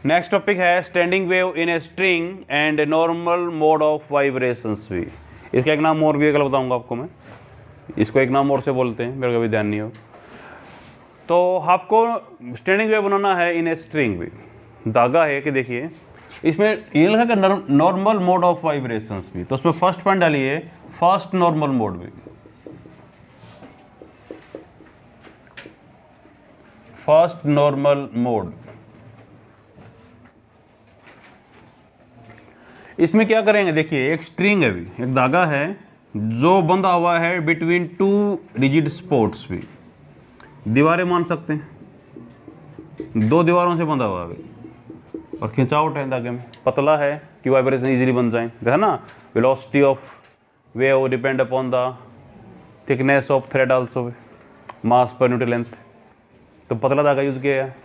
Next topic है standing wave in a string and normal mode of vibrations भी। इसका एक नाम और भी अगला बताऊंगा आपको मैं, इसको एक नाम और से बोलते हैं, मेरे को भी ध्यान नहीं हो। तो आपको स्टैंडिंग वेव बनाना है इन ए स्ट्रिंग भी। धागा है कि देखिए इसमें ये लिखा कि नॉर्मल मोड ऑफ वाइब्रेशंस भी, तो उसमें फर्स्ट पॉइंट डालिए फर्स्ट नॉर्मल मोड भी। फर्स्ट नॉर्मल मोड, इसमें क्या करेंगे देखिए, एक स्ट्रिंग है भी, एक धागा है जो बंधा हुआ है बिटवीन टू रिजिड स्पॉट्स भी। दीवारें मान सकते हैं, दो दीवारों से बंधा हुआ है और खिंचावट है धागे में, पतला है कि वाइब्रेशन इजीली बन जाए, है ना। Velocity of wave depend upon the thickness of thread also, mass per unit length. तो पतला धागा यूज किया है,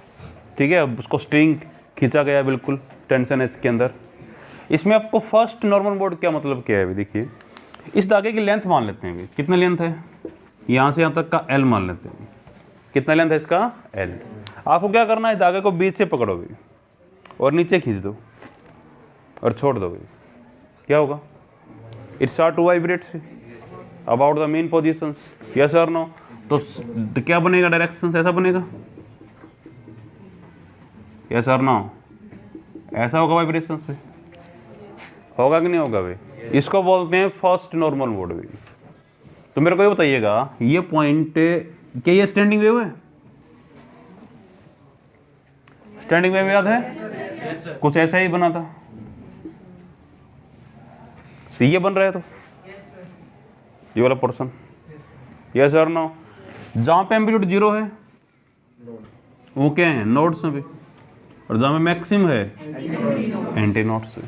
ठीक है। उसको स्ट्रिंग खींचा गया बिल्कुल, टेंशन है इसके अंदर। इसमें आपको फर्स्ट नॉर्मल मोड क्या मतलब क्या है अभी देखिए, इस धागे की लेंथ मान लेते हैं अभी, कितना लेंथ है, यहाँ से यहाँ तक का एल मान लेते हैं। कितना लेंथ है इसका, एल। आपको क्या करना है, धागे को बीच से पकड़ो भी और नीचे खींच दो और छोड़ दो भी, क्या होगा, it start to vibrate about the main positions, yes और नो। तो क्या बनेगा, डायरेक्शन ऐसा बनेगा, यस और नो, ऐसा होगा वाइब्रेशन से, होगा कि नहीं होगा भाई। इसको बोलते हैं फर्स्ट नॉर्मल मोड भी। तो मेरे को ये बताइएगा, ये पॉइंट क्या ये स्टैंडिंग वेव है, स्टैंडिंग वेव याद है, कुछ ऐसा ही बना था, तो ये बन रहा है, तो ये वाला पोर्शन, यस और नो। जहां पे एम्पलीट्यूड जीरो है वो क्या है, नोड्स में भी, और जहां पे मैक्सिमम है एंटी नोड्स है।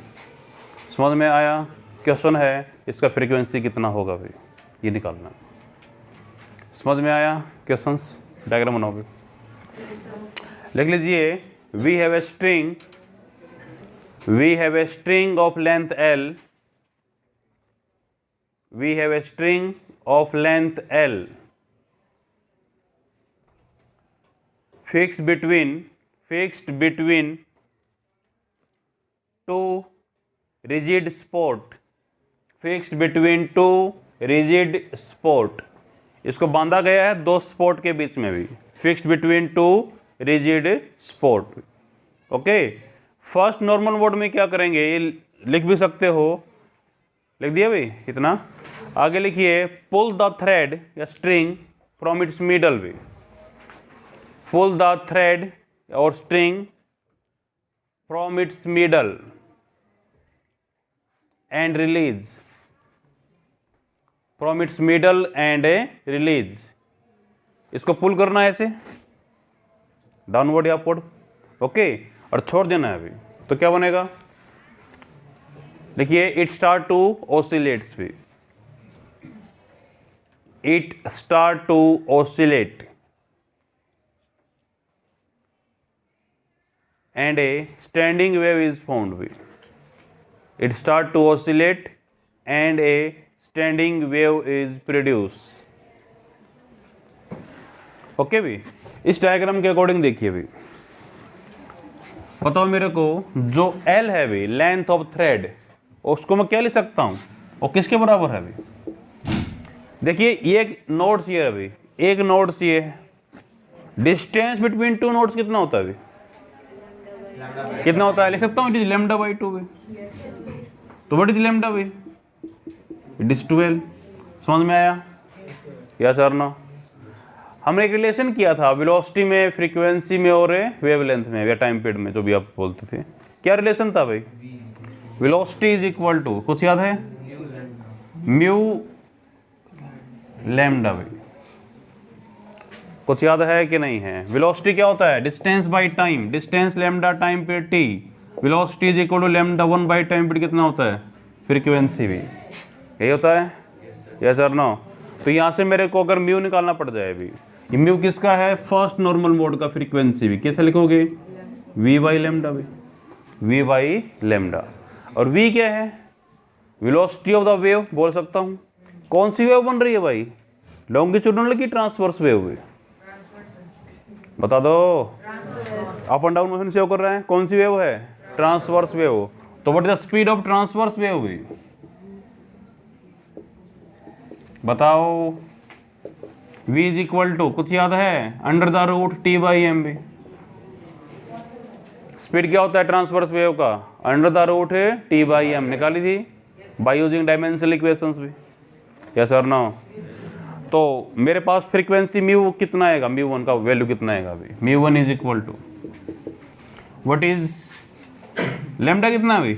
समझ में आया। क्वेश्चन है इसका फ्रीक्वेंसी कितना होगा भाई, ये निकालना। समझ में आया क्वेश्चंस, डायग्राम बनाओगे, लिख लीजिए। We have a string of length L, we have a string of length L fixed between two rigid spot, इसको बांधा गया है दो स्पॉट के बीच में भी, fixed between two rigid spot. Okay, first normal mode में क्या करेंगे, ये लिख भी सकते हो, लिख दिया भाई इतना। आगे लिखिए, पुल द थ्रेड या स्ट्रिंग फ्रॉम इट्स मिडल भी, पुल द थ्रेड और string from its middle and release, from its middle and release. इसको पुल करना है ऐसे डाउनवर्ड या अपवर्ड, ओके, और छोड़ देना है अभी। तो क्या बनेगा, देखिए, इट स्टार्ट टू ऑसिलेट्स भी, it start to oscillate and a standing wave is formed भी, it start to oscillate and a standing wave is produced। Okay भी, इस डायग्राम के अकॉर्डिंग देखिए भी, बताओ मेरे को, जो L है भी लेंथ ऑफ थ्रेड, उसको मैं क्या लिख सकता हूं, और किसके बराबर है अभी। देखिए ये एक नोड्स ये है अभी, एक नोड्स ये है, डिस्टेंस बिटवीन टू नोड्स कितना होता है अभी, कितना होता है, लिख सकता हूँ, इट इज लैम्डा बाई 2 भी। तो व्हाट इज लैम्डा भी, इट इज 12। समझ में आया, यस और नो। हमने एक रिलेशन किया था वेलोसिटी में, फ्रीक्वेंसी में और वेवलेंथ में या टाइम पीरियड में, जो भी आप बोलते थे। क्या रिलेशन था भाई, वेलोसिटी इज इक्वल टू, कुछ याद है, म्यू लैम्डा भाई, कुछ याद है कि नहीं है। वेलोसिटी क्या होता है, distance by time, distance lambda time period T, velocity is equal to lambda 1 by time period कितना होता है, फ्रीक्वेंसी भी, यही होता है, यस और नो। तो यहाँ से मेरे को अगर म्यू निकालना पड़ जाए भी, ये म्यू किसका है, फर्स्ट नॉर्मल मोड का फ्रीक्वेंसी भी, कैसे लिखोगे, वी बाई लैम्डा भी, वी बाई लैम्डा। और वी क्या है, वेलोसिटी ऑफ द वेव बोल सकता हूँ। कौन सी वेव बन रही है भाई, लॉन्गिट्यूडिनल की ट्रांसवर्स वेव भी, बता दो, up and down motion show कर रहा है, कौन सी वेव है, ट्रांसवर्स वेव। तो what is the speed of transverse wave भी बताओ। v इज इक्वल टू, कुछ याद है, under the root T by M भी। स्पीड क्या होता है ट्रांसवर्स वेव का, under the root T by M, निकाली थी बाई यूजिंग डायमेंशनल इक्वेशंस भी, यस और नो। तो मेरे पास फ्रीक्वेंसी म्यू कितना आएगा, म्यू वन का वैल्यू कितना आएगा अभी, mu one is equal to what is lambda कितना अभी,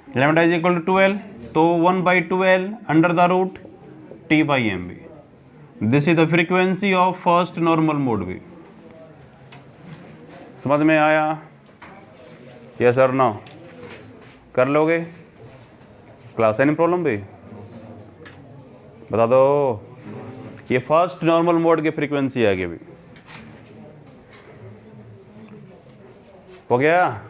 लेमडा इज इक्वल टू 12, तो 1/12 under the root T by M बी। This is the frequency of first normal mode भी। समझ में आया, यस और नो, कर लोगे क्लास, एनी प्रॉब्लम भी बता दो। ये फर्स्ट नॉर्मल मोड की फ्रीक्वेंसी आएगी अभी, हो गया।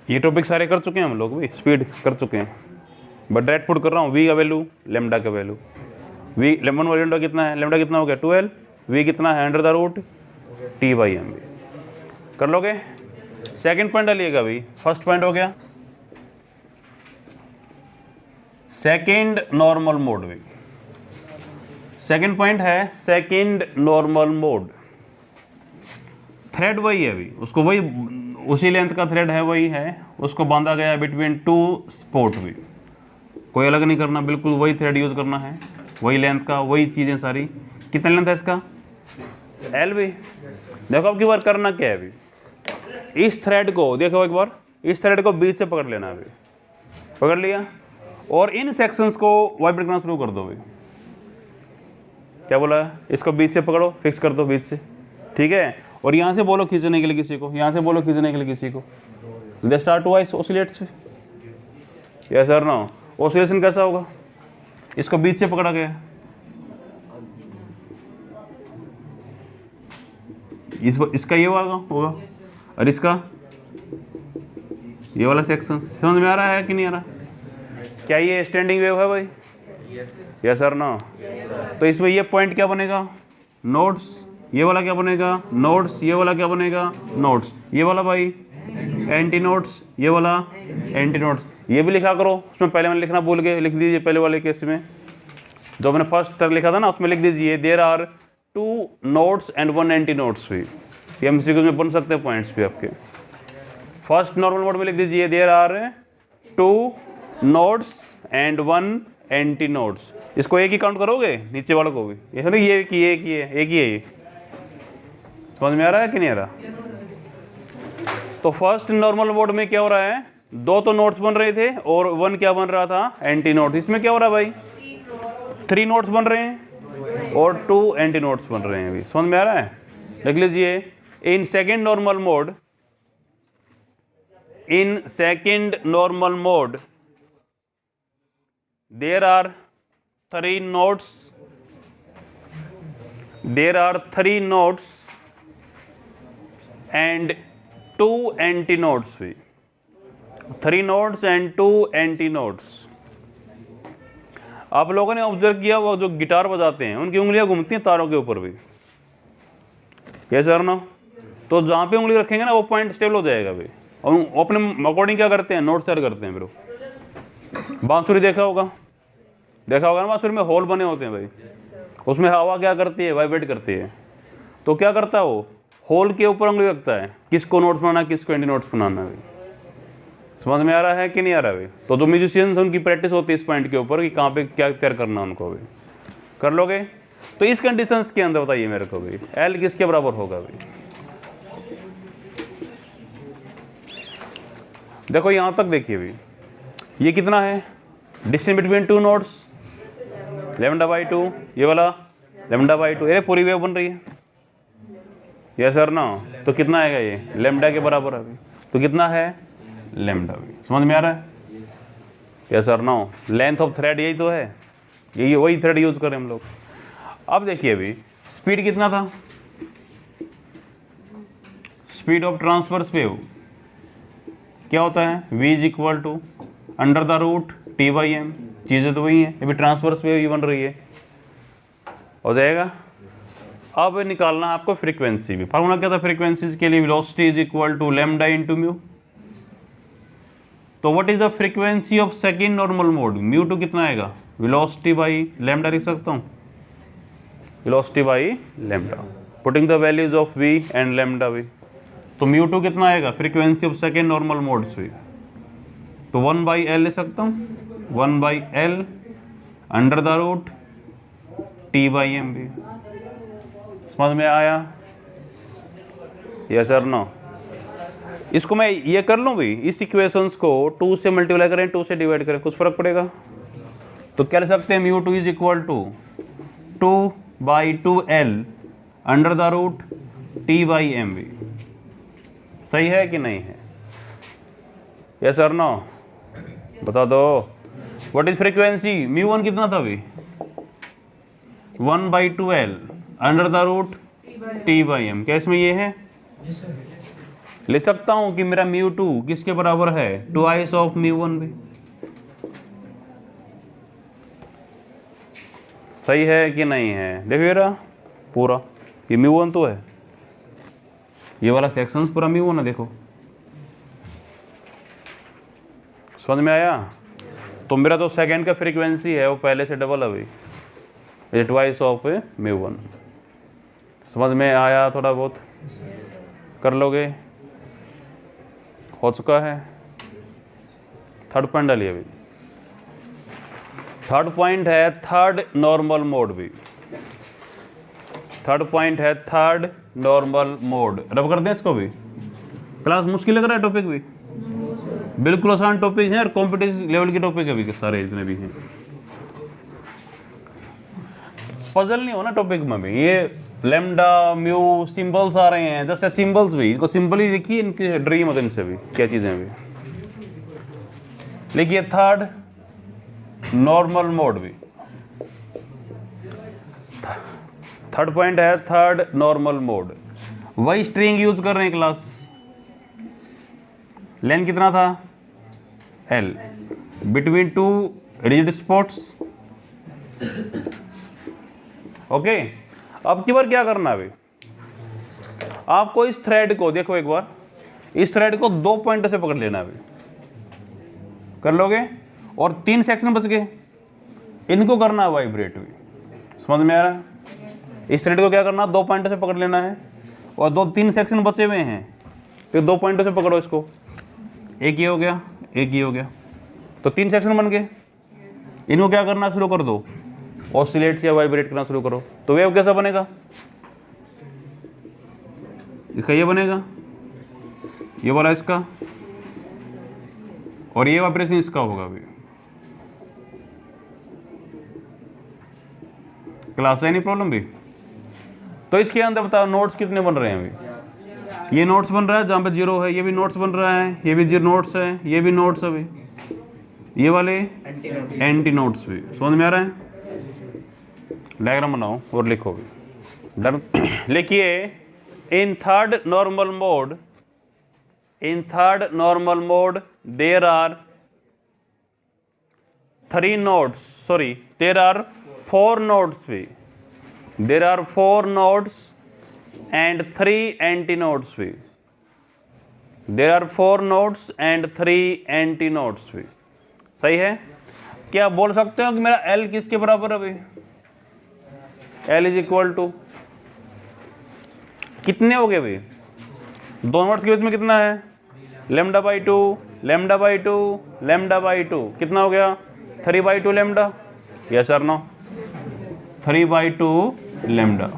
ये टॉपिक सारे कर चुके हैं हम लोग भी, स्पीड कर चुके हैं, बट डायरेक्ट पुट कर रहा हूँ। वी का वैल्यू, लेमडा का वैल्यू, वी लेमन लेमडा कितना है, लेमडा कितना हो गया 12, वी कितना है under the root T by M बी। कर लोगे। सेकंड पॉइंट डालिएगा अभी, फर्स्ट पॉइंट हो गया सेकंड नॉर्मल मोड भी। सेकंड पॉइंट है सेकंड नॉर्मल मोड। थ्रेड वही है अभी, उसको वही उसी लेंथ का थ्रेड है, वही है, उसको बांधा गया है बिटवीन टू स्पोर्ट भी, कोई अलग नहीं करना, बिल्कुल वही थ्रेड यूज करना है, वही लेंथ का, वही चीज़ें सारी। कितना लेंथ है इसका, एल भी। देखो अब की बार करना क्या है अभी, इस थ्रेड को देखो एक बार, इस थ्रेड को बीच से पकड़ लेना अभी, पकड़ लिया, और इन सेक्शंस को वाइब्रेट करना शुरू कर दो अभी। क्या बोला, इसको बीच से पकड़ो, फिक्स कर दो बीच से, ठीक है। और यहाँ से बोलो खींचने के लिए किसी को, यहाँ से बोलो खींचने के लिए किसी को, दे स्टार्ट टू वाइस oscillates. Yes sir no, oscillation कैसा होगा, इसको बीच से पकड़ा गया, इसका ये वाला होगा और इसका ये वाला सेक्शन। समझ में आ रहा है कि नहीं आ रहा, क्या ये स्टैंडिंग वेव है भाई, यस सर नो। तो इसमें ये पॉइंट क्या बनेगा, नोड्स, ये वाला क्या बनेगा, नोड्स, ये वाला क्या बनेगा, नोड्स, ये वाला भाई एंटी नोड्स, ये वाला एंटी नोड्स। ये भी लिखा करो, उसमें पहले मैंने लिखना भूल गए, लिख दीजिए पहले वाले केस में, जो मैंने फर्स्ट तरह लिखा था ना, उसमें लिख दीजिए there are 2 nodes and 1 anti nodes भी। ये एमसीक्यू में बन सकते हैं पॉइंट्स भी आपके। फर्स्ट नॉर्मल मोड में लिख दीजिए there are 2 nodes and 1 anti nodes. इसको एक ही काउंट करोगे, नीचे वालों को भी, ये नहीं ये की एक ही है, एक ही है ये। समझ में आ रहा है कि नहीं आ रहा? तो फर्स्ट नॉर्मल मोड में क्या हो रहा है, 2 तो नोड्स बन रहे थे और 1 क्या बन रहा था, एंटी नोड। इसमें क्या हो रहा है भाई, 3 नोड्स बन रहे हैं और 2 एंटी नोड्स बन रहे हैं अभी। समझ में आ रहा है? देख लीजिए, in second normal mode, in second normal mode there are 3 nodes, there are 3 nodes and 2 antinodes भी, 3 nodes and 2 antinodes। आप लोगों ने ऑब्जर्व किया, वो जो गिटार बजाते हैं उनकी उंगलियां घूमती हैं तारों के ऊपर भी, यस सर नो। तो जहाँ पे उंगली रखेंगे ना वो पॉइंट स्टेबल हो जाएगा भाई, और अपने अकॉर्डिंग क्या करते हैं, नोट सेट करते हैं फिर। बांसुरी देखा होगा ना, बांसुरी में होल बने होते हैं भाई, उसमें हवा क्या करती है, वाइब्रेट करती है। तो क्या करता है वो, होल के ऊपर उंगली रखता है, किसको नोट्स बनाना, किसको एंटी नोट्स बनाना है। समझ में आ रहा है कि नहीं आ रहा है? तो जो म्यूजिशियंस उनकी प्रैक्टिस होती है इस पॉइंट के ऊपर कि कहाँ पे क्या तैयार करना उनको भी। कर लोगे? तो इस कंडीशंस के अंदर बताइए मेरे को भी, एल किसके बराबर होगा भाई? देखो यहाँ तक देखिए भाई, ये कितना है, डिस्टेंस बिटवीन 2 नोड्स λ/2, ये वाला λ/2, ये पूरी वेव बन रही है, यस सर ना। तो कितना आएगा ये, लैम्डा के बराबर अभी, तो कितना है, लैम्डा भी। समझ में आ रहा है? Yes sir no. Length of thread यही तो है, यही वही थ्रेड यूज करें हम लोग। अब देखिए अभी स्पीड कितना था, स्पीड ऑफ ट्रांसवर्स वेव क्या होता है, v is equal to under the root t/m। चीज़ें तो वही हैं, अभी ट्रांसवर्स वेव ही बन रही है, हो जाएगा। अब निकालना है आपको फ्रीक्वेंसी भी। फार्मूला क्या था फ्रीक्वेंसीज के लिए? Velocity is equal to lambda into mu. तो what is the frequency of second normal mode? Mu two कितना आएगा? वेलोसिटी बाई लैम्डा लिख सकता हूँ, velocity by lambda, putting the values of v and lambda v। तो mu two कितना आएगा? Frequency of second normal modes भी, तो 1/L ले सकता हूँ, 1/L under the root T/m भी। समझ में आया? यस और नो? इसको मैं ये कर लूँ भी, इस इक्वेशंस को 2 से मल्टीप्लाई करें, 2 से डिवाइड करें, कुछ फर्क पड़ेगा? तो क्या ले सकते हैं? Mu two is equal to 2/2L under the root T/m भी। सही है कि नहीं है? यस और नो? बता दो। What is frequency? μ1 कितना था अभी? 1/2L under the root T/m। क्या इसमें ये है? ले सकता हूं कि मेरा μ2 किसके बराबर है? 2 ऑफ μ1 भी। सही है कि नहीं है? देखिए जरा पूरा ये μ1 तो है, ये वाला सेक्शन पूरा μ1 है। देखो समझ में आया? तो मेरा तो सेकेंड का फ्रीक्वेंसी है वो पहले से डबल अभी, ये 2 ऑफ μ1। समझ में आया? थोड़ा बहुत कर लोगे? हो चुका है। थर्ड पॉइंट डालिए अभी। थर्ड पॉइंट है थर्ड नॉर्मल मोड भी। थर्ड पॉइंट है थर्ड नॉर्मल मोड। रब कर दें इसको भी। क्लास मुश्किल लग रहा है टॉपिक भी? बिल्कुल आसान टॉपिक है और कॉम्पिटिटिव लेवल के टॉपिक अभी के सारे जितने भी हैं। पजल नहीं हो ना टॉपिक में भी। ये लैम्डा म्यू सिंबल्स आ रहे हैं, जस्ट सिंबल्स भी, इनको सिंबल ही देखिए, इनके ड्रीम होते इनसे भी क्या चीज़ें भी। लिखिए थर्ड नॉर्मल मोड भी। थर्ड पॉइंट है थर्ड नॉर्मल मोड। वही स्ट्रिंग यूज कर रहे हैं क्लास। लेंथ कितना था? L between 2 rigid spots. Okay, अब की बार क्या करना है? आपको इस थ्रेड को देखो एक बार, इस थ्रेड को 2 पॉइंट से पकड़ लेना है। कर लोगे? और 3 सेक्शन बच गए, इनको करना है वाइब्रेट भी। समझ में आ रहा है? इस थ्रेड को क्या करना? 2 पॉइंट से पकड़ लेना है, और 2-3 सेक्शन बचे हुए हैं, फिर 2 पॉइंट से पकड़ो इसको। एक ये हो गया, एक ये हो गया, तो 3 सेक्शन बन गए। इनको क्या करना शुरू कर दो? ऑसिलेट या वाइब्रेट करना शुरू करो। तो वेव कैसा बनेगा? इसका ये बनेगा, ये वाला इसका, और ये वाइब्रेशन इसका होगा अभी। क्लास है नहीं प्रॉब्लम भी? तो इसके अंदर बताओ नोट्स कितने बन रहे हैं अभी? ये नोट्स बन रहा है जहाँ पे 0 है, ये भी नोट्स बन रहा है, ये भी 0 नोट्स है, ये भी नोट्स अभी, ये वाले एंटी नोट्स भी। समझ में आ रहा है? डायग्राम बनाओ और लिखो भी। डन? लिखिए in third normal mode, in third normal mode there are 3 nodes, sorry, there are 4 nodes भी, there are 4 nodes and 3 antinodes भी, there are 4 nodes and 3 antinodes भी। सही है? क्या बोल सकते हो कि मेरा L किसके बराबर है अभी? L इज इक्वल टू कितने हो गए भाई? 2 नोड्स के बीच में कितना है? λ/2, λ/2, λ/2, कितना हो गया? 3/2 लैम्डा। यस और नो? 3/2 लैम्डा।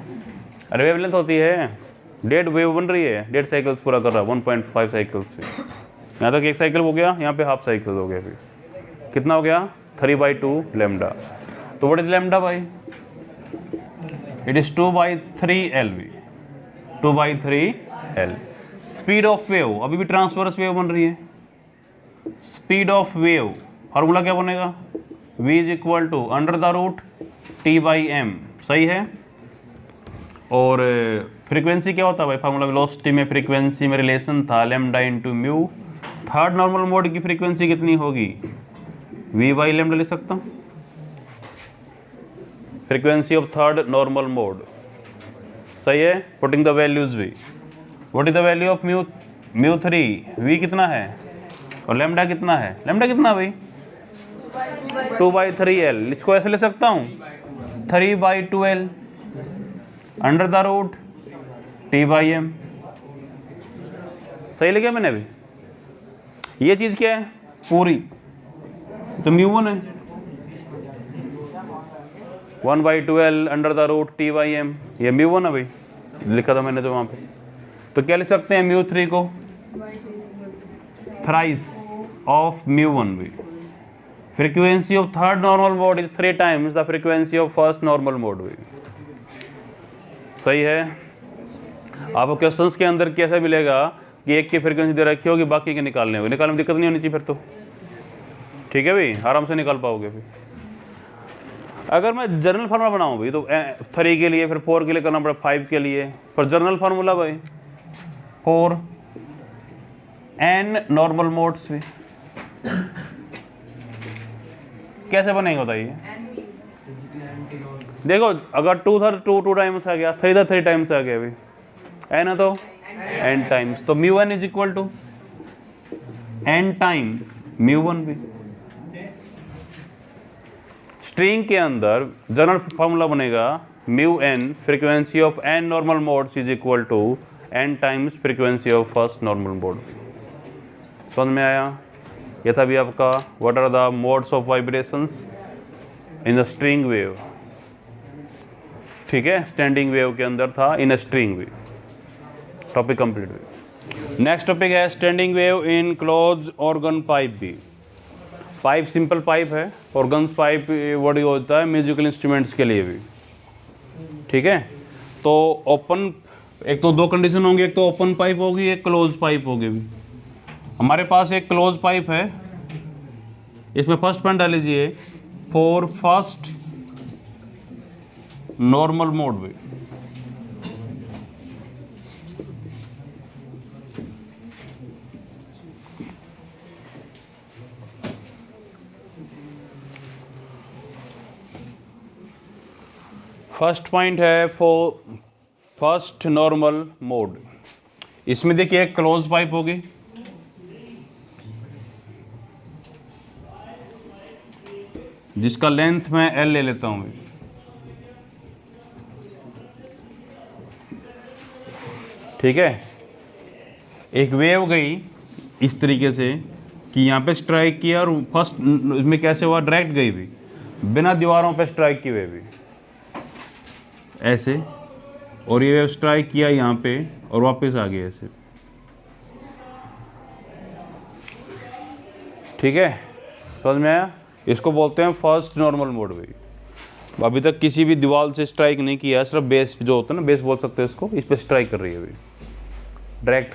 अरे वेवलेंथ होती है, डेढ़ वेव बन रही है, 1.5 साइकिल्स पूरा कर रहा है, 1.5 साइकिल्स भी। यहाँ तक 1 साइकिल हो गया, यहाँ पे हाफ साइकिल हो गया। फिर कितना हो गया? 3/2 लैम्डा। तो व्हाट इज लैम्डा भाई? इट इज 2/3 L भी, 2/3 L। स्पीड ऑफ वेव, अभी भी ट्रांसवर्स वेव बन रही है। स्पीड ऑफ वेव फार्मूला क्या बनेगा? v is equal to under the root T/m। सही है? और फ्रीक्वेंसी क्या होता है भाई? फार्मूला वेलोसिटी में फ्रीक्वेंसी में रिलेशन था lambda into mu. Third normal mode की फ्रीक्वेंसी कितनी होगी? v/λ लिख सकता हूँ। Frequency of third normal mode, सही है। पुटिंग द वैल्यूज भी, what is the value of mu 3, v कितना है और लेमडा कितना है, लेमडा कितना भाई 2/3L, इसको ऐसे ले सकता हूँ 3/2L under the root T/m, सही लगे मैंने अभी। ये चीज़ क्या है पूरी, तो म्यू1 है 1/2L under the root T/m, ये म्यू1 है भाई, लिखा था मैंने तो वहाँ पे। तो क्या लिख सकते हैं म्यू3 को थ्राइस ऑफ म्यू1 भी। Frequency of third normal mode is 3 times the frequency of first normal mode भी, सही है। आपको क्वेश्चंस के अंदर कैसा मिलेगा कि एक की फ्रीक्वेंसी दे रखी होगी, बाकी के निकालने होगी, निकालने में दिक्कत नहीं होनी चाहिए फिर तो, ठीक है भाई, आराम से निकाल पाओगे भाई। अगर मैं जनरल फार्मूला बनाऊँ भाई तो 3 के लिए, फिर 4 के लिए करना पड़ा, 5 के लिए, पर जनरल फार्मूला भाई 4 n नॉर्मल मोड्स भी कैसे बनेगा बताइए। देखो अगर 2 था तो 2 टाइम्स आ गया, 3 था 3 टाइम्स आ गया भाई, n है तो n टाइम्स, तो mu one is equal to n time mu one भी। स्ट्रिंग के अंदर जनरल फार्मूला बनेगा μn frequency of n normal modes is equal to n times frequency of first normal mode. समझ में आया। यह था भी आपका what are the modes of vibrations in the string wave, ठीक है, स्टैंडिंग वेव के अंदर था in a string wave, topic complete हुई। नेक्स्ट टॉपिक है standing wave in close organ pipe भी। पाइप सिंपल पाइप है, ऑर्गन्स पाइप वर्ड होता है म्यूजिकल इंस्ट्रूमेंट्स के लिए भी, ठीक है। तो ओपन, एक तो 2 कंडीशन होंगी, एक तो ओपन पाइप होगी, एक क्लोज पाइप होगी भी। हमारे पास एक क्लोज पाइप है, इसमें फर्स्ट पॉइंट डाल लीजिए फॉर फर्स्ट नॉर्मल मोड भी। फर्स्ट पॉइंट है फॉर फर्स्ट नॉर्मल मोड। इसमें देखिए एक क्लोज पाइप होगी, जिसका लेंथ मैं L ले लेता हूं, ठीक है। एक वेव गई इस तरीके से कि यहाँ पे स्ट्राइक किया और फर्स्ट इसमें कैसे हुआ, डायरेक्ट गई भी, बिना दीवारों पे स्ट्राइक किए हुए भी ऐसे, और ये वेव स्ट्राइक किया यहाँ पे और वापस आ गया ऐसे, ठीक है। समझ में आया। इसको बोलते हैं फर्स्ट नॉर्मल मोड भाई। अभी तक किसी भी दीवार से स्ट्राइक नहीं किया, सिर्फ बेस जो होता है ना, बेस बोल सकते हैं इसको, इस पर स्ट्राइक कर रही है अभी, डायरेक्ट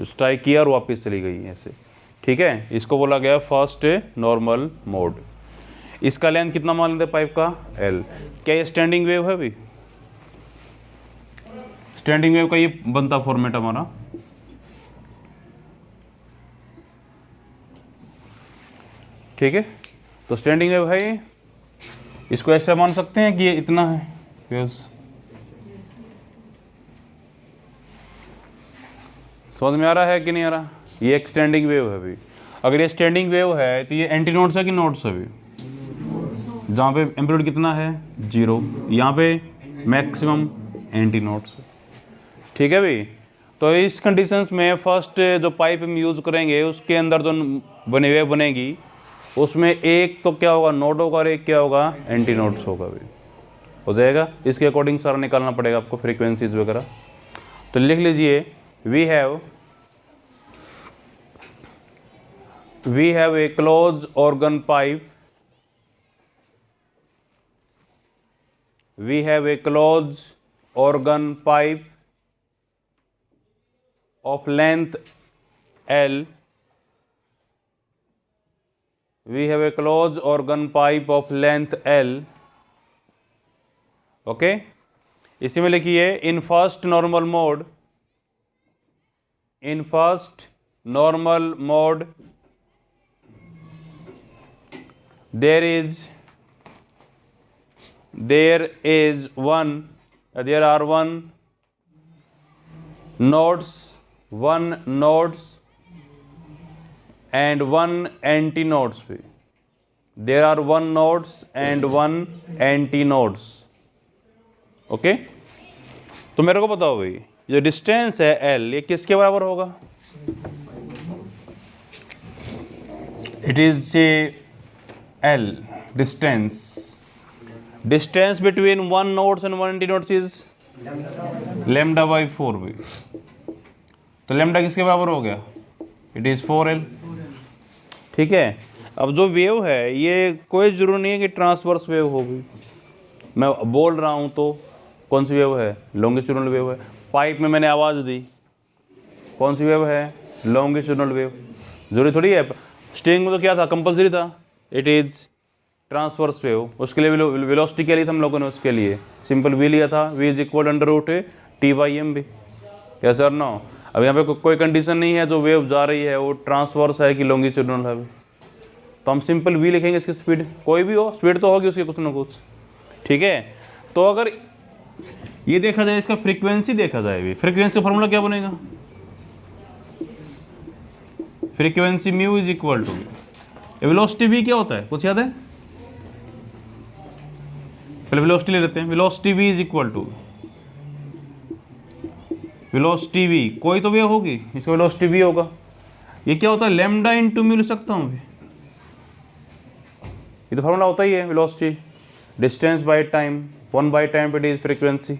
स्ट्राइक किया और वापस चली गई ऐसे, ठीक है। इसको बोला गया फर्स्ट नॉर्मल मोड। इसका लेंथ कितना मान लेते पाइप का, L। क्या ये स्टैंडिंग वेव है अभी, स्टैंडिंग वेव का ये बनता फॉर्मेट हमारा, ठीक है। तो स्टैंडिंग वेव है ये, इसको ऐसा मान सकते हैं कि ये इतना है वेव्स। समझ में आ रहा है कि नहीं आ रहा। ये एक स्टैंडिंग वेव है अभी। अगर ये स्टैंडिंग वेव है तो ये एंटी नोड्स है कि नोड्स है अभी, जहाँ पे एम्पलीट्यूड कितना है 0, यहाँ पे मैक्सिमम एंटी नोड्स, ठीक है भाई। तो इस कंडीशंस में फर्स्ट जो पाइप हम यूज़ करेंगे उसके अंदर जो बनी वेव बनेगी उसमें एक तो क्या होगा नोड होगा और एक क्या होगा एंटी नोड्स होगा भाई, हो जाएगा। इसके अकॉर्डिंग सारा निकालना पड़ेगा आपको फ्रीक्वेंसीज वगैरह। तो लिख लीजिए we have a close organ pipe, we have a close organ pipe of length L, we have a closed organ pipe of length L, okay। इसी में लिखिए in first normal mode, in first normal mode there is there are one nodes and one anti nodes भी, there are one nodes and one antinodes. Okay, तो मेरे को बताओ भाई, जो डिस्टेंस है एल, ये किसके बराबर होगा? It is L distance between one nodes and one anti nodes is lambda by 4 भी। तो लेमडा किसके बराबर हो गया? It is 4L। ठीक है, अब जो वेव है ये कोई जरूरी नहीं है कि ट्रांसवर्स वेव होगी। मैं बोल रहा हूँ तो कौन सी वेव है? लॉन्गिट्यूडनल वेव है। पाइप में मैंने आवाज़ दी, कौन सी वेव है? Longitudinal wave. जरूरी थोड़ी है, स्ट्रिंग में तो क्या था? कंपल्सरी था, इट इज़ ट्रांसवर्स वेव। उसके लिए वेलोसिटी क्या ली था हम लोगों ने? उसके लिए सिंपल वी लिया था, v is equal under root T/m भी। Yes sir no? अब यहाँ पे कोई कंडीशन नहीं है जो वेव जा रही है वो ट्रांसवर्स है कि लॉन्गिट्यूडनल है, तो हम सिंपल v लिखेंगे। इसकी स्पीड कोई भी हो, स्पीड तो होगी उसकी कुछ ना कुछ। ठीक है, तो अगर ये देखा जाए, इसका फ्रीक्वेंसी देखा जाए भी, फ्रीक्वेंसी फॉर्मूला क्या बनेगा? Frequency mu is equal to velocity v क्या होता है, कुछ याद है? पहले वेलोसिटी ले लेते हैं। Velocity v is equal to velocity v, कोई तो वेव होगी, इसका वेलोसिटी v होगा। ये क्या होता है? लैम्डा इंटू म्यू लिख सकता हूँ भी, ये तो फॉर्मूला होता ही है। Velocity distance by time, one by time it is frequency.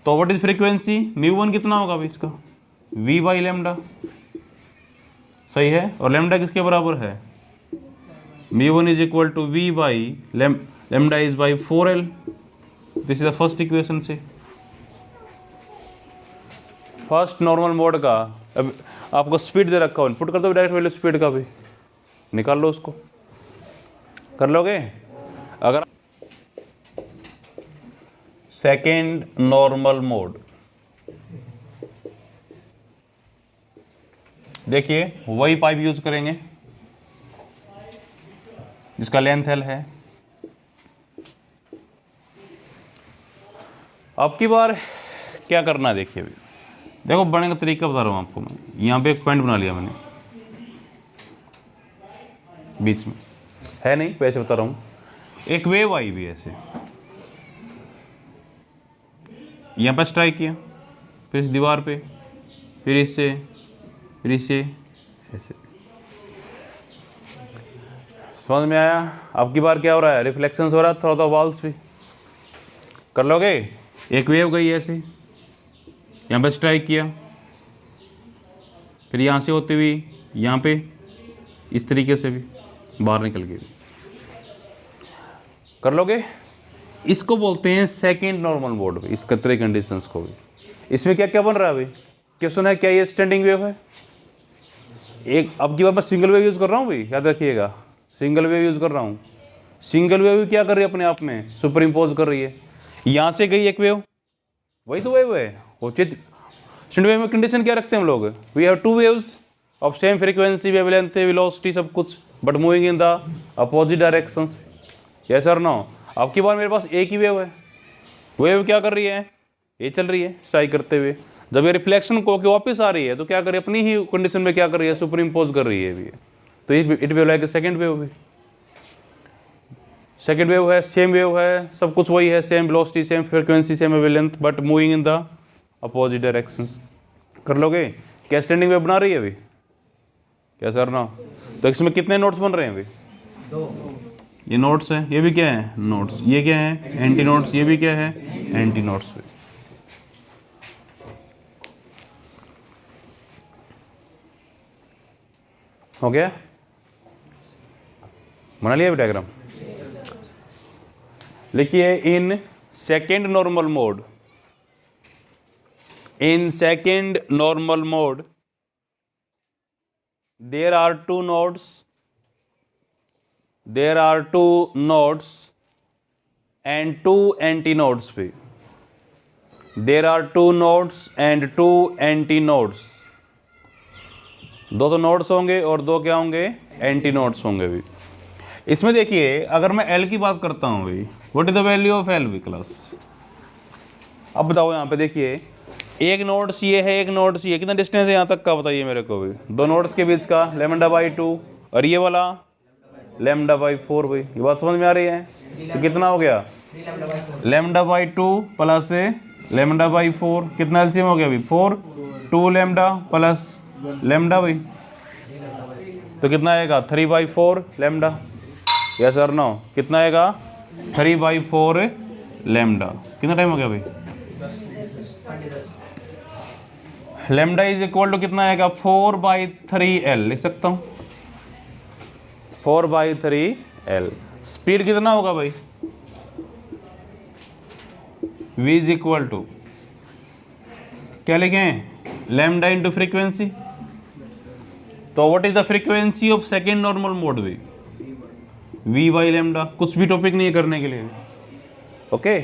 तो व्हाट इज फ्रीक्वेंसी? μ1 कितना होगा अभी इसका? v बाई लेमडा, सही है। और लेमडा किसके बराबर है? μ1 is equal to v by lambda is by 4L। This is the first equation से फर्स्ट नॉर्मल मोड का। अब आपको स्पीड दे रखा हो, इनपुट कर दो डायरेक्ट वैल्यू स्पीड का भी, निकाल लो उसको, कर लोगे? अगर सेकेंड नॉर्मल मोड, देखिए वही पाइप यूज करेंगे जिसका लेंथ L है। अब की बार क्या करना है देखिए, अभी देखो बनने का तरीका बता रहा हूँ आपको मैं। यहाँ पे एक पॉइंट बना लिया मैंने, बीच में है नहीं, वैसे बता रहा हूँ। एक वेव आई भी ऐसे, यहाँ पर स्ट्राइक किया, फिर इस दीवार पे, फिर इससे, फिर इससे, ऐसे। समझ में आया? अब की बार क्या हो रहा है? रिफ्लेक्शंस हो रहा है, थोड़ा थोड़ा वॉल्स भी कर लोगे। एक वेव गई ऐसे, यहाँ पे स्ट्राइक किया, फिर यहाँ से होते हुए यहाँ पे इस तरीके से भी बाहर निकल गई, कर लोगे। इसको बोलते हैं सेकंड नॉर्मल मोड भी, इस कतरे कंडीशंस को भी। इसमें क्या क्या बन रहा है अभी? क्वेश्चन है क्या ये स्टैंडिंग वेव है? एक अब की बार मैं सिंगल वेव यूज़ कर रहा हूँ भाई, याद रखिएगा, सिंगल वेव यूज़ कर रहा हूँ। सिंगल वेव क्या कर रही है? अपने आप में सुपर इम्पोज कर रही है। यहाँ से गई एक वेव, वही तो वेव है। वो स्टैंडिंग वेव में कंडीशन क्या रखते हैं हम लोग? We have two waves of same frequency, wavelength, velocity, सब कुछ, but moving in the opposite directions. Yes और नो? अब की बार मेरे पास एक ही वेव है, वेव क्या कर रही है? ये चल रही है स्ट्राइक करते हुए। जब ये रिफ्लेक्शन को के वापस आ रही है तो क्या कर रही है? अपनी ही कंडीशन में क्या कर रही है? सुपर इम्पोज कर रही है भी। तो it wave like second wave भी, सेकेंड वेव है, सेम वेव है, सब कुछ वही है, same velocity, same frequency, same wavelength, but moving in the opposite directions. कर लोगे? क्या स्टैंडिंग वेव बना रही है अभी? क्या सर ना? तो इसमें कितने नोट्स बन रहे हैं अभी? दो। ये नोट्स है, ये भी क्या है? नोट्स। ये क्या है? Anti notes. ये भी क्या है? Anti notes. हो गया? बना लिया डायग्राम? लिखिए, in second normal mode, in second normal mode there are two nodes and two antinodes भी, there are two nodes and two antinodes। दो तो नोड्स होंगे और दो क्या होंगे? एंटी नोड्स होंगे भी। इसमें देखिए अगर मैं एल की बात करता हूँ भाई, what is the value of L भी क्लास। अब बताओ यहाँ पे देखिए एक नोड सी है, एक नोड सी है, कितना डिस्टेंस है यहाँ तक का बताइए मेरे को भी, दो नोड्स के बीच का λ/2 और ये वाला λ/4 भाई। ये बात समझ में आ रही है? तो कितना हो गया λ/2 प्लस λ/4, कितना एलसीएम हो गया अभी 4, 2 लैम्डा प्लस लैम्डा भाई, तो कितना आएगा 3/4 लैम्डा। यस और नो, कितना आएगा 3/4 लैम्डा। कितना टाइम हो गया भाई? लैम्डा इज इक्वल टू कितना आएगा 4/3L लिख सकता हूँ, 4/3L। स्पीड कितना होगा भाई? v इज इक्वल टू क्या लिखें, लैम्डा इंटू फ्रीक्वेंसी। तो what is the frequency of second normal mode भी, v बाई लैम्डा। कुछ भी टॉपिक नहीं है करने के लिए, ओके।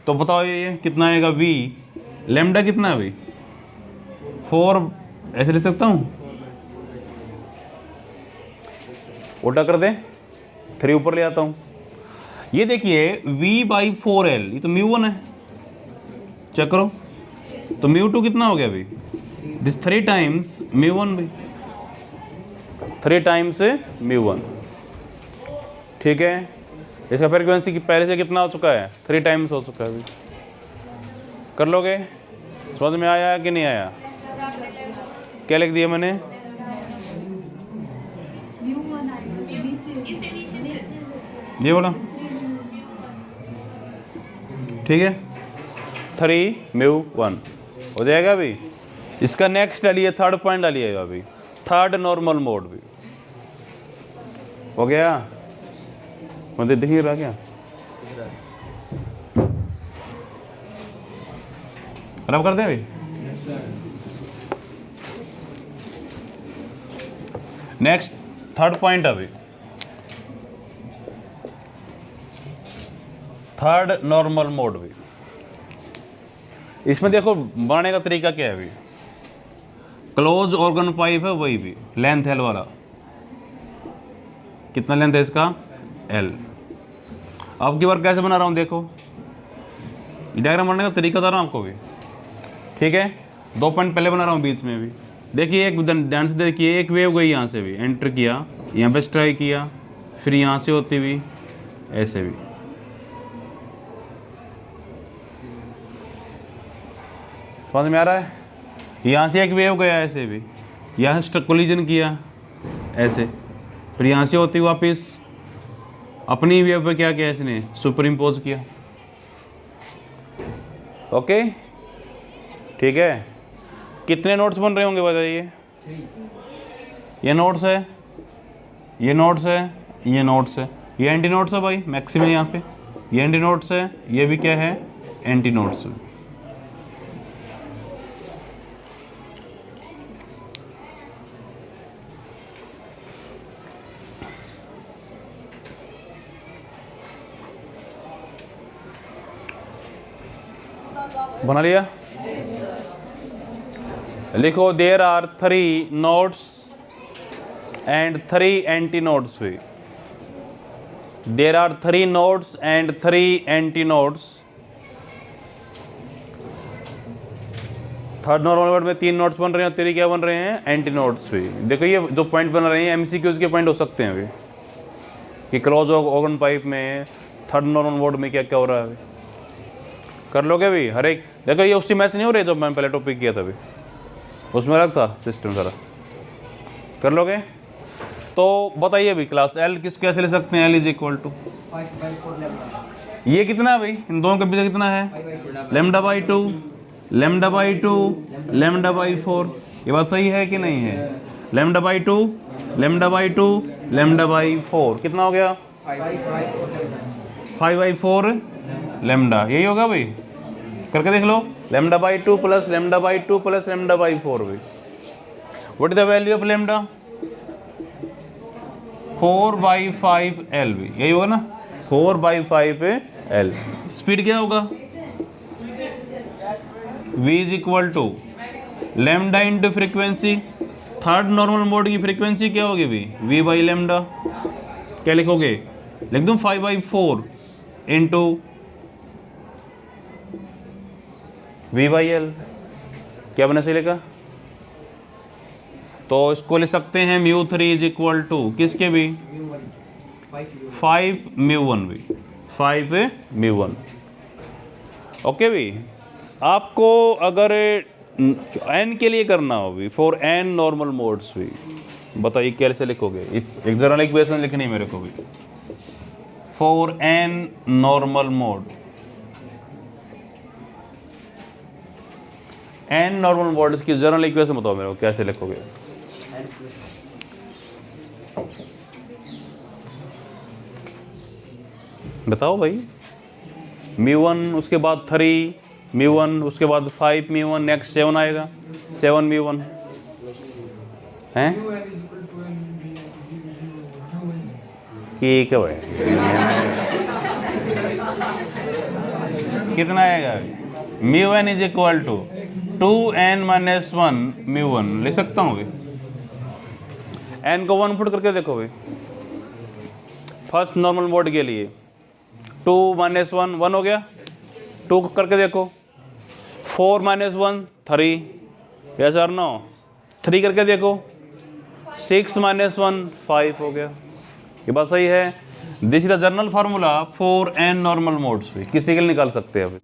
तो बताओ ये कितना आएगा v, लैम्डा कितना है भाई 4, ऐसे लिख सकता हूँ, उल्टा कर दे 3 ऊपर ले आता हूँ। ये देखिए v/4L, ये तो μ1 है, चेक करो। तो μ2 कितना हो गया भाई, दिस 3 टाइम्स μ1 भाई, 3 टाइम्स μ1, ठीक है। इसका फ्रीक्वेंसी पहले से कितना हो चुका है, 3 टाइम्स हो चुका है भाई। कर लोगे? समझ में आया कि नहीं आया? क्या लिख दिया मैंने? ये बोला, ठीक है, 3μ1 हो जाएगा अभी। इसका नेक्स्ट डालिए, थर्ड पॉइंट डालिएगा अभी, थर्ड नॉर्मल मोड भी हो गया। मतलब दिख नहीं रहा क्या? रब कर दे भाई। नेक्स्ट थर्ड पॉइंट अभी, थर्ड नॉर्मल मोड भी। इसमें देखो बनाने का तरीका क्या है अभी, क्लोज ऑर्गन पाइप है वही भी, लेंथ एल वाला, कितना लेंथ है इसका एल। अब की बार कैसे बना रहा हूँ देखो, ये डायग्राम बनाने का तरीका बता रहा हूँ आपको भी, ठीक है। 2 पॉइंट पहले बना रहा हूँ बीच में भी। देखिए एक ध्यान से देखिए, एक वेव गई यहाँ से भी, एंटर किया, यहाँ पे स्ट्राइक किया, फिर यहाँ से होती हुई ऐसे भी, समझ में आ रहा है? यहाँ से एक वेव गया ऐसे भी, यहाँ से कोलिजन किया ऐसे, फिर यहाँ से होती वापस अपनी वेव पे क्या किया इसने, सुपर इम्पोज किया, ओके, ठीक है। कितने नोट्स बन रहे होंगे बताइए? ये नोट्स है, ये नोट्स है, ये नोट्स है, ये एंटी नोट्स है भाई मैक्सिमम यहाँ पे, ये एंटी नोट्स है, ये भी क्या है एंटी नोट्स है। बना लिया? लिखो there are 3 nodes and 3 anti nodes भी। There are 3 nodes and 3 antinodes. Third normal mode में 3 नोड्स बन रहे हैं और 3 क्या बन रहे हैं एंटी नोड्स भी। देखो ये जो पॉइंट बन रहे हैं एमसीक्यूज के पॉइंट हो सकते हैं अभी, कि क्लोज ऑर्गन पाइप में थर्ड नॉर्मल मोड में क्या क्या हो रहा है अभी। कर लोगे भी हर एक। देखो ये उससे मैच नहीं हो रही जो मैंने पहले टॉपिक किया था अभी, उसमें अलग था सिस्टम सारा। कर लोगे? तो बताइए अभी क्लास एल किस कैसे ले सकते हैं? एल इज इक्वल टू ये कितना है भाई, इन दोनों के बीच कितना है λ/2 λ/2 λ/4। ये बात सही है कि नहीं है? λ/2 λ/2 λ/4 कितना हो गया 5/4 लैम्डा, यही होगा भाई। करके देख लो, λ/2 प्लस λ/2 प्लस λ/4 भाई। What is the value of lambda? 4/5L भी, यही होगा ना 4/5L। स्पीड क्या होगा? v is equal to lambda into frequency. Third normal mode की फ्रीक्वेंसी क्या होगी भाई? v by lambda. क्या लिखोगे, लिख दूं 5/4 इंटू V/L, क्या बना सही लिखा? तो इसको लिख सकते हैं μ3 इज इक्वल टू किसके भी 5μ1 भी 5μ1। ओके भी, आपको अगर n के लिए करना हो भी फॉर n नॉर्मल मोड्स भी, बताइए कैसे लिखोगे? एक जनरल इक्वेशन लिखनी है मेरे को भी for n normal mode, n normal modes की जनरल इक्वेशन बताओ मेरे को कैसे लिखोगे? बताओ भाई। μ1 उसके बाद 3μ1 उसके बाद 5μ1 नेक्स्ट 7 आएगा 7μ1 हैं। ठीक है भाई, कितना आएगा? μn is equal to 2n - 1 μ1 ले सकता हूँ भाई। n को 1 पुट करके देखो भाई, फर्स्ट नॉर्मल मोड के लिए 2 - 1 1 हो गया, 2 करके देखो, 4 - 1 3, यस और नो, 3 करके देखो, 6 - 1 5 हो गया। ये बात सही है। This is the general formula for n normal modes भी, किसी के लिए निकाल सकते हैं अभी।